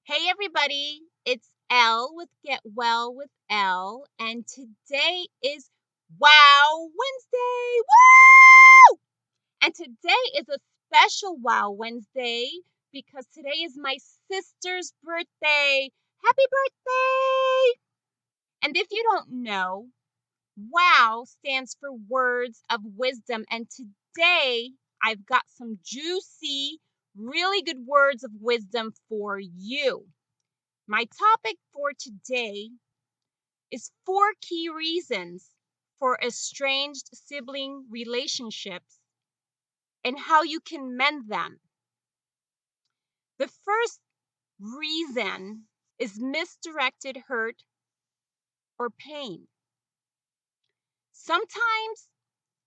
Hey everybody, it's Elle with Get Well with Elle, and today is Wow Wednesday. Woo! And today is a special Wow Wednesday because today is my sister's birthday. Happy birthday! And if you don't know, Wow stands for words of wisdom, and today I've got some juicy, really good words of wisdom for you. My topic for today is 4 key reasons for estranged sibling relationships and how you can mend them. The first reason is misdirected hurt or pain. Sometimes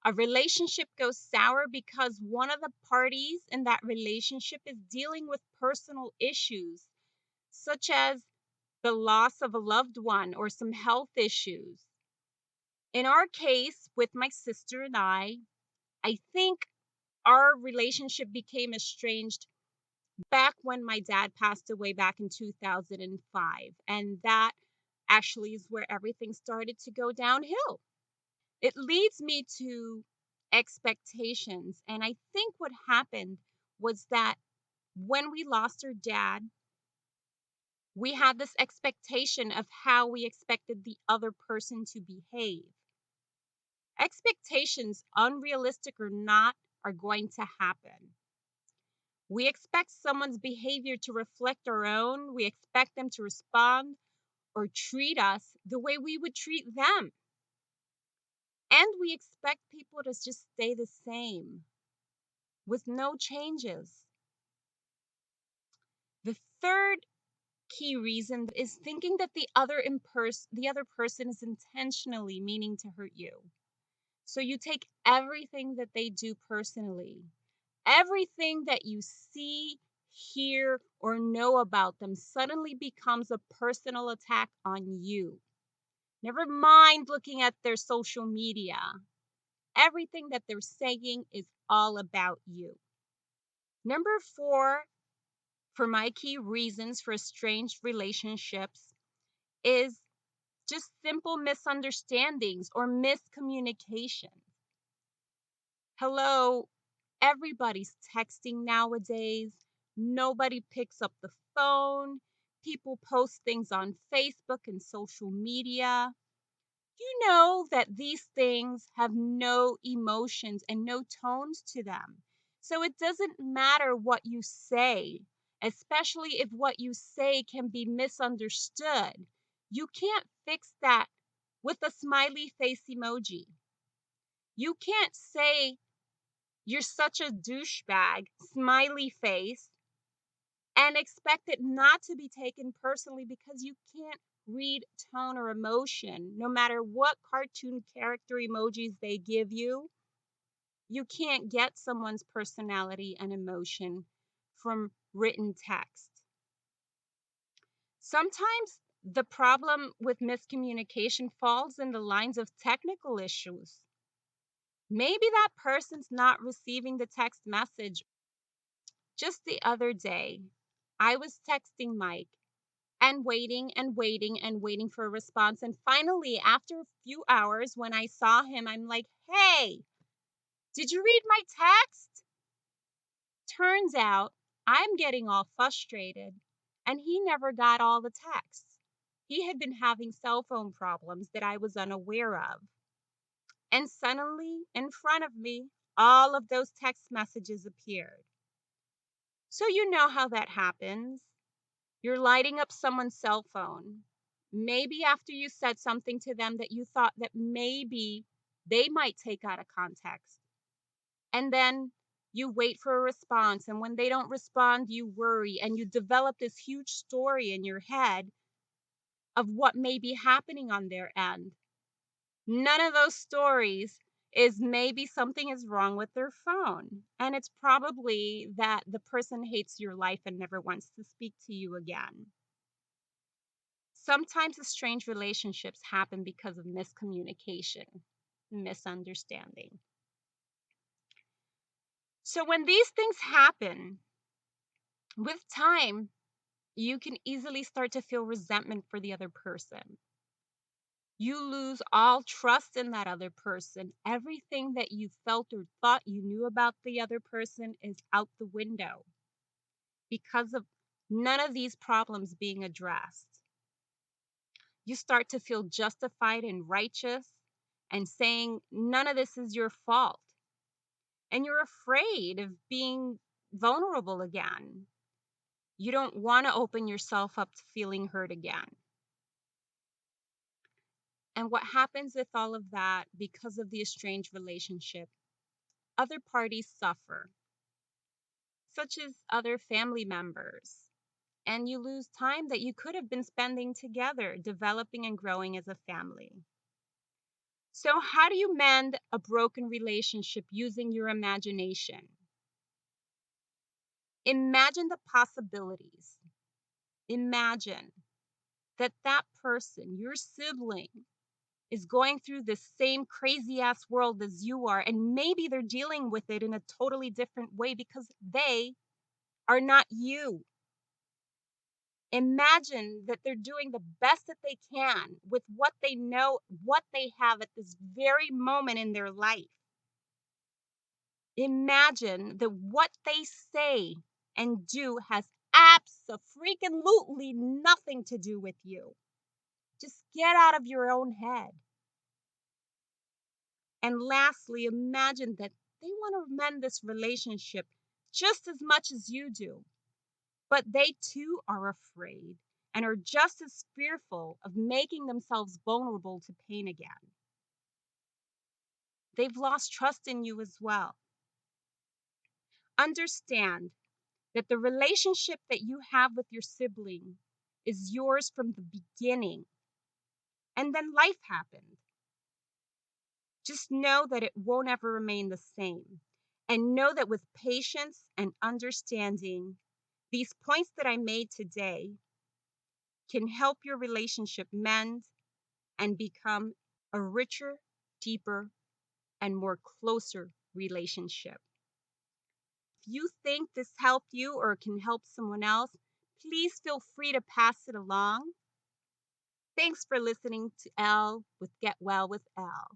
a relationship goes sour because one of the parties in that relationship is dealing with personal issues, such as the loss of a loved one or some health issues. In our case, with my sister and I think our relationship became estranged back when my dad passed away back in 2005. And that actually is where everything started to go downhill. It leads me to expectations. And I think what happened was that when we lost our dad, we had this expectation of how we expected the other person to behave. Expectations, unrealistic or not, are going to happen. We expect someone's behavior to reflect our own. We expect them to respond or treat us the way we would treat them. And we expect people to just stay the same with no changes. The third key reason is thinking that the other person is intentionally meaning to hurt you. So you take everything that they do personally. Everything that you see, hear, or know about them suddenly becomes a personal attack on you. Never mind looking at their social media. Everything that they're saying is all about you. Number 4, for my key reasons for estranged relationships, is just simple misunderstandings or miscommunication. Hello, everybody's texting nowadays. Nobody picks up the phone. People post things on Facebook and social media. You know that these things have no emotions and no tones to them. So it doesn't matter what you say, especially if what you say can be misunderstood. You can't fix that with a smiley face emoji. You can't say you're such a douchebag, smiley face, and expect it not to be taken personally because you can't read tone or emotion. No matter what cartoon character emojis they give you, you can't get someone's personality and emotion from written text. Sometimes the problem with miscommunication falls in the lines of technical issues. Maybe that person's not receiving the text message. Just the other day, I was texting Mike and waiting and waiting and waiting for a response. And finally, after a few hours, when I saw him, I'm like, hey, did you read my text? Turns out I'm getting all frustrated, and he never got all the texts. He had been having cell phone problems that I was unaware of. And suddenly, in front of me, all of those text messages appeared. So you know how that happens. You're lighting up someone's cell phone. Maybe after you said something to them that you thought that maybe they might take out of context. And then you wait for a response. And when they don't respond, you worry and you develop this huge story in your head of what may be happening on their end. None of those stories is maybe something is wrong with their phone. And it's probably that the person hates your life and never wants to speak to you again. Sometimes the strange relationships happen because of miscommunication. misunderstanding. So when these things happen, with time, you can easily start to feel resentment for the other person. You lose all trust in that other person. Everything that you felt or thought you knew about the other person is out the window because of none of these problems being addressed. You start to feel justified and righteous and saying none of this is your fault. And you're afraid of being vulnerable again. You don't want to open yourself up to feeling hurt again. And what happens with all of that, because of the estranged relationship, other parties suffer, such as other family members. And you lose time that you could have been spending together, developing and growing as a family. So, how do you mend a broken relationship using your imagination? Imagine the possibilities. Imagine that that person, your sibling, is going through the same crazy ass world as you are, and maybe they're dealing with it in a totally different way because they are not you. Imagine that they're doing the best that they can with what they know, what they have at this very moment in their life. Imagine that what they say and do has absolutely nothing to do with you. Just get out of your own head. And lastly, imagine that they want to mend this relationship just as much as you do, but they too are afraid and are just as fearful of making themselves vulnerable to pain again. They've lost trust in you as well. Understand that the relationship that you have with your sibling is yours from the beginning, and then life happened. Just know that it won't ever remain the same. And know that with patience and understanding, these points that I made today can help your relationship mend and become a richer, deeper, and more closer relationship. If you think this helped you or can help someone else, please feel free to pass it along. Thanks for listening to Elle with Get Well with Elle.